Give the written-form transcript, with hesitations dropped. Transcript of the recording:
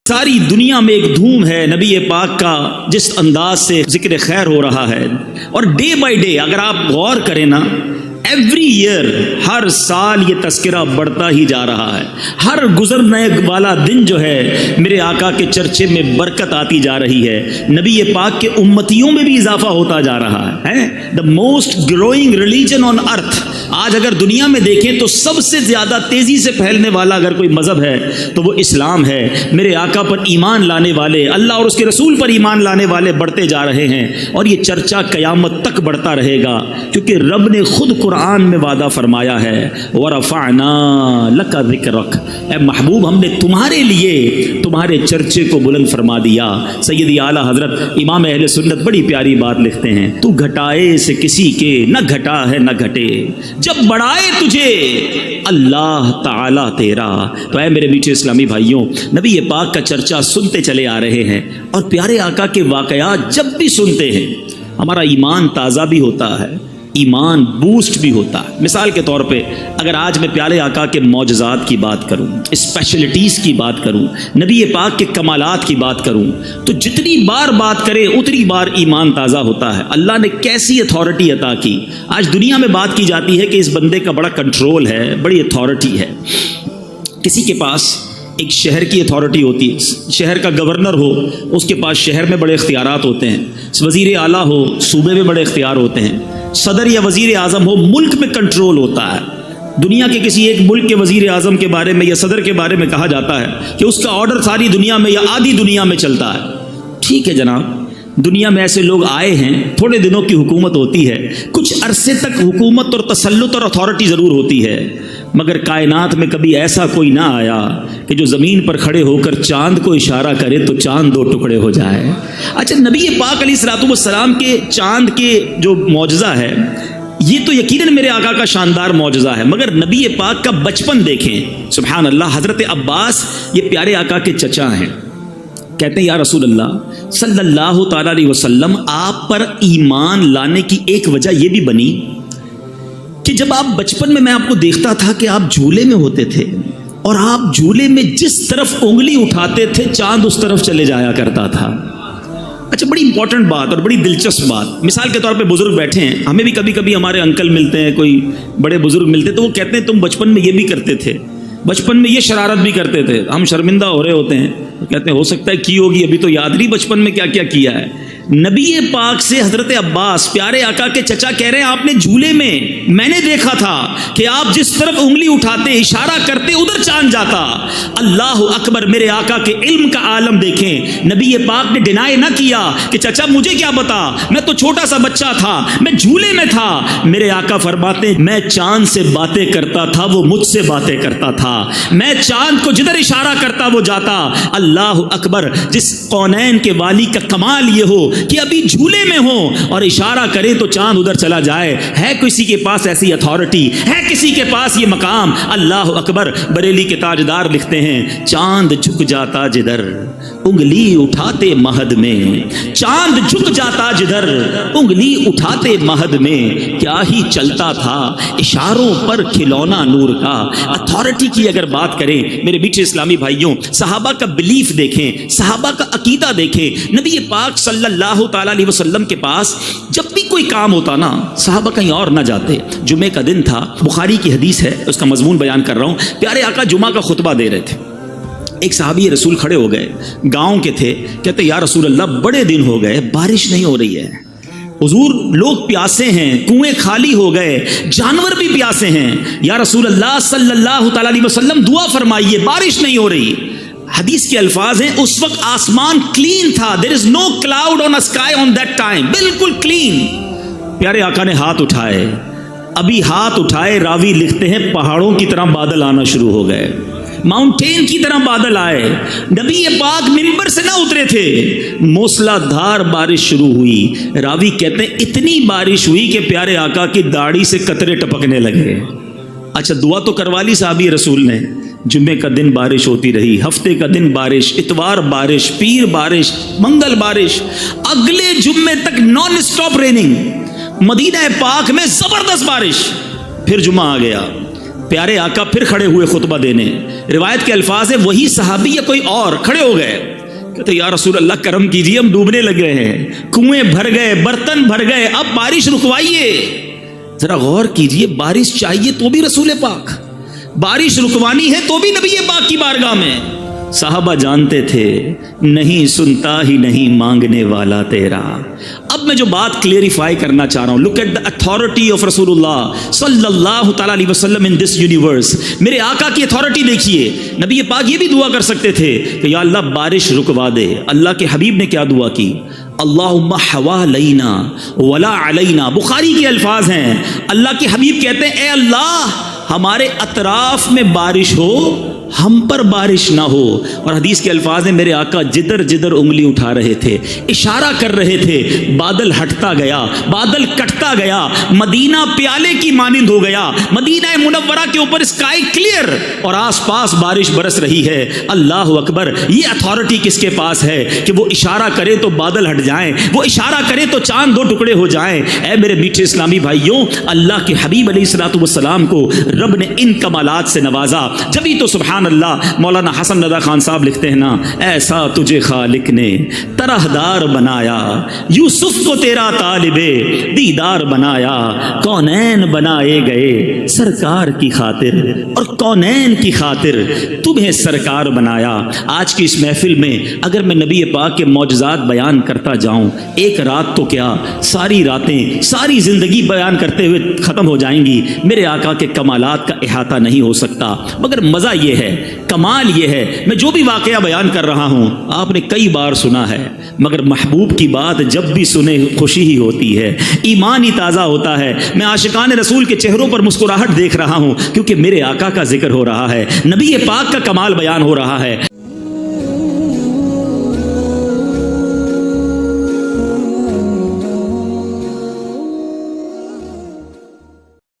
ساری دنیا میں ایک دھوم ہے نبی پاک کا جس انداز سے ذکر خیر ہو رہا ہے، اور ڈے بائی ڈے اگر آپ غور کریں نا، ایوری ایئر ہر سال یہ تذکرہ بڑھتا ہی جا رہا ہے۔ ہر گزرنے والا دن جو ہے میرے آقا کے چرچے میں برکت آتی جا رہی ہے، نبی پاک کے امتیوں میں بھی اضافہ ہوتا جا رہا ہے۔ The most growing religion on earth, آج اگر دنیا میں دیکھیں تو سب سے زیادہ تیزی سے پھیلنے والا اگر کوئی مذہب ہے تو وہ اسلام ہے۔ میرے آقا پر ایمان لانے والے، اللہ اور اس کے رسول پر ایمان لانے والے بڑھتے جا رہے ہیں، اور یہ چرچا قیامت تک بڑھتا رہے گا، کیونکہ رب نے خود قرآن میں وعدہ فرمایا ہے، وَرَفَعْنَا لَكَ ذِكْرَكَ، اے محبوب ہم نے تمہارے لیے تمہارے چرچے کو بلند فرما دیا۔ سیدی اعلیٰ حضرت امام اہل سنت بڑی پیاری بات لکھتے ہیں، تو گھٹائے سے کسی کے نہ گھٹا ہے نہ گھٹے، جب بڑھائے تجھے اللہ تعالیٰ تیرا۔ تو اے میرے میٹھے اسلامی بھائیوں، نبی پاک کا چرچا سنتے چلے آ رہے ہیں، اور پیارے آقا کے واقعات جب بھی سنتے ہیں ہمارا ایمان تازہ بھی ہوتا ہے، ایمان بوسٹ بھی ہوتا ہے۔ مثال کے طور پہ اگر آج میں پیارے آقا کے معجزات کی بات کروں، اسپیشلٹیز کی بات کروں، نبی پاک کے کمالات کی بات کروں، تو جتنی بار بات کریں اتنی بار ایمان تازہ ہوتا ہے۔ اللہ نے کیسی اتھارٹی عطا کی۔ آج دنیا میں بات کی جاتی ہے کہ اس بندے کا بڑا کنٹرول ہے، بڑی اتھارٹی ہے۔ کسی کے پاس ایک شہر کی اتھارٹی ہوتی ہے، شہر کا گورنر ہو، اس کے پاس شہر میں بڑے اختیارات ہوتے ہیں، وزیر اعلیٰ ہو، صوبے میں بڑے اختیار ہوتے ہیں، صدر یا وزیر اعظم ہو، ملک میں کنٹرول ہوتا ہے۔ دنیا کے کسی ایک ملک کے وزیر اعظم کے بارے میں یا صدر کے بارے میں کہا جاتا ہے کہ اس کا آرڈر ساری دنیا میں یا آدھی دنیا میں چلتا ہے۔ ٹھیک ہے جناب، دنیا میں ایسے لوگ آئے ہیں، تھوڑے دنوں کی حکومت ہوتی ہے، کچھ عرصے تک حکومت اور تسلط اور اتھارٹی ضرور ہوتی ہے، مگر کائنات میں کبھی ایسا کوئی نہ آیا کہ جو زمین پر کھڑے ہو کر چاند کو اشارہ کرے تو چاند دو ٹکڑے ہو جائے۔ اچھا، نبی پاک علیہ الصلوۃ والسلام کے چاند کے جو معجزہ ہے، یہ تو یقیناً میرے آقا کا شاندار معجزہ ہے، مگر نبی پاک کا بچپن دیکھیں، سبحان اللہ۔ حضرت عباس یہ پیارے آقا کے چچا ہیں، کہتے ہیں یا رسول اللہ صلی اللہ تعالیٰ علیہ وسلم، آپ پر ایمان لانے کی ایک وجہ یہ بھی بنی کہ جب آپ بچپن میں آپ کو دیکھتا تھا کہ آپ جھولے میں ہوتے تھے، اور آپ جھولے میں جس طرف انگلی اٹھاتے تھے چاند اس طرف چلے جایا کرتا تھا۔ اچھا، بڑی امپورٹنٹ بات اور بڑی دلچسپ بات، مثال کے طور پہ بزرگ بیٹھے ہیں، ہمیں بھی کبھی کبھی ہمارے انکل ملتے ہیں، کوئی بڑے بزرگ ملتے ہیں، تو وہ کہتے ہیں تم بچپن میں یہ بھی کرتے تھے، بچپن میں یہ شرارت بھی کرتے تھے۔ ہم شرمندہ ہو رہے ہوتے ہیں، کہتے ہیں ہو سکتا ہے کی ہوگی، ابھی تو یاد نہیں بچپن میں کیا کیا کیا ہے۔ نبی پاک سے حضرت عباس پیارے آقا کے چچا کہہ رہے ہیں آپ نے جھولے میں نے دیکھا تھا کہ آپ جس طرف انگلی اٹھاتے اشارہ کرتے ادھر چاند جاتا۔ اللہ اکبر، میرے آقا کے علم کا عالم دیکھیں۔ نبی پاک نے ڈینائی نہ کیا کہ چچا مجھے کیا پتا، میں تو چھوٹا سا بچہ تھا، میں جھولے میں تھا۔ میرے آقا فرماتے ہیں میں چاند سے باتیں کرتا تھا، وہ مجھ سے باتیں کرتا تھا، میں چاند کو جدھر اشارہ کرتا وہ جاتا۔ اللہ اکبر، جس کونین کے والی کا کمال یہ ہو کہ ابھی جھولے میں ہو اور اشارہ کرے تو چاند ادھر چلا جائے۔ ہے کسی کے پاس ایسی اتھارٹی، ہے کسی کے پاس یہ مقام؟ اللہ اکبر۔ بریلی کے تاجدار لکھتے ہیں چاند جھک جاتا جدھر انگلی اٹھاتے مہد میں، چاند جھک جاتا جدھر انگلی اٹھاتے مہد میں، کیا ہی چلتا تھا اشاروں پر کھلونا نور کا۔ اتھارٹی کی اگر بات کریں میرے بیچ اسلامی بھائیوں، صحابہ کا بلیف دیکھیں، صحابہ کا عقیدہ دیکھیں۔ نبی پاک صلی اللہ تعالیٰ علیہ وسلم کے پاس جب بھی کوئی کام ہوتا نا، صحابہ کہیں اور نہ جاتے۔ جمعے کا دن تھا، بخاری کی حدیث ہے، اس کا مضمون بیان کر رہا ہوں۔ پیارے آقا جمعہ کا خطبہ دے رہے تھے، ایک صحابی رسول کھڑے ہو گئے، گاؤں کے تھے، کہتے یا رسول اللہ بڑے دن ہو گئے بارش نہیں ہو رہی ہے، حضور لوگ پیاسے ہیں، کنویں خالی ہو گئے، جانور بھی پیاسے ہیں، یا رسول اللہ صلی اللہ تعالیٰ علیہ وسلم دعا فرمائیے، بارش نہیں ہو رہی۔ حدیث کے الفاظ ہیں اس وقت آسمان کلین تھا، there is no cloud on a sky on that time، بالکل کلین۔ پیارے آقا نے ہاتھ اٹھائے، ابھی ہاتھ اٹھائے، راوی لکھتے ہیں پہاڑوں کی طرح بادل آنا شروع ہو گئے، ماؤنٹین کی طرح بادل آئے۔ نبی پاک ممبر سے نہ اترے تھے، موسلا دھار بارش شروع ہوئی۔ راوی کہتے ہیں اتنی بارش ہوئی کہ پیارے آقا کی داڑھی سے قطرے ٹپکنے لگے۔ اچھا، دعا تو کروا لی صحابی رسول نے۔ جمعے کا دن بارش ہوتی رہی، ہفتے کا دن بارش، اتوار بارش، پیر بارش، منگل بارش، اگلے جمعے تک نان اسٹاپ ریننگ۔ مدینہ پاک میں زبردست بارش۔ پھر جمعہ آ گیا، پیارے آقا پھر کھڑے ہوئے خطبہ دینے۔ روایت کے الفاظ ہے وہی صحابی یا کوئی اور کھڑے ہو گئے، کہتے یا رسول اللہ کرم کیجیے، ہم ڈوبنے لگ گئے ہیں، کنویں بھر گئے، برتن بھر گئے، اب بارش رکوائیے۔ ذرا غور کیجیے، بارش چاہیے تو بھی رسول پاک، بارش رکوانی ہے تو بھی نبی پاک کی بارگاہ میں۔ صحابہ جانتے تھے نہیں سنتا ہی نہیں مانگنے والا تیرا۔ اب میں جو بات کلیریفائی کرنا چاہ رہا ہوں، look at the authority of رسول اللہ صلی اللہ تعالیٰ علیہ وسلم ان دس یونیورس۔ میرے آقا کی اتھارٹی دیکھیے، نبی پاک یہ بھی دعا کر سکتے تھے کہ یا اللہ بارش رکوا دے۔ اللہ کے حبیب نے کیا دعا کی؟ اللہم حوالینا ولا علینا۔ بخاری کے الفاظ ہیں، اللہ کے حبیب کہتے ہیں اے اللہ ہمارے اطراف میں بارش ہو، ہم پر بارش نہ ہو۔ اور حدیث کے الفاظ ہیں میرے آقا جدھر جدھر انگلی اٹھا رہے تھے، اشارہ کر رہے تھے، بادل ہٹتا گیا، بادل کٹتا گیا، مدینہ پیالے کی مانند ہو گیا، مدینہ منورہ کے اوپر اسکائی کلیئر اور آس پاس بارش برس رہی ہے۔ اللہ اکبر، یہ اتھارٹی کس کے پاس ہے کہ وہ اشارہ کرے تو بادل ہٹ جائیں، وہ اشارہ کرے تو چاند دو ٹکڑے ہو جائیں۔ اے میرے میٹھے اسلامی بھائیوں، اللہ کے حبیب علیہ الصلوۃ والسلام کو رب نے ان کمالات سے نوازا، جبھی تو سبحان اللہ مولانا حسن رضا خان صاحب لکھتے ہیں نا، ایسا تجھے خالق نے طرح دار بنایا، یوسف کو تیرا طالب دیدار بنایا، کونین بنائے گئے سرکار کی خاطر اور کونین کی خاطر تمہیں سرکار بنایا۔ آج کی اس محفل میں اگر میں نبی پاک کے معجزات بیان کرتا جاؤں، ایک رات تو کیا ساری راتیں، ساری زندگی بیان کرتے ہوئے ختم ہو جائیں گی، میرے آقا کے کمالات کا احاطہ نہیں ہو سکتا۔ مگر مزہ یہ ہے، کمال یہ ہے، میں جو بھی واقعہ بیان کر رہا ہوں آپ نے کئی بار سنا ہے، مگر محبوب کی بات جب بھی سنے خوشی ہی ہوتی ہے، ایمان ہی تازہ ہوتا ہے۔ میں عاشقان رسول کے چہروں پر مسکراہٹ دیکھ رہا ہوں کیونکہ میرے آقا کا ذکر ہو رہا ہے، نبی پاک کا کمال بیان ہو رہا ہے۔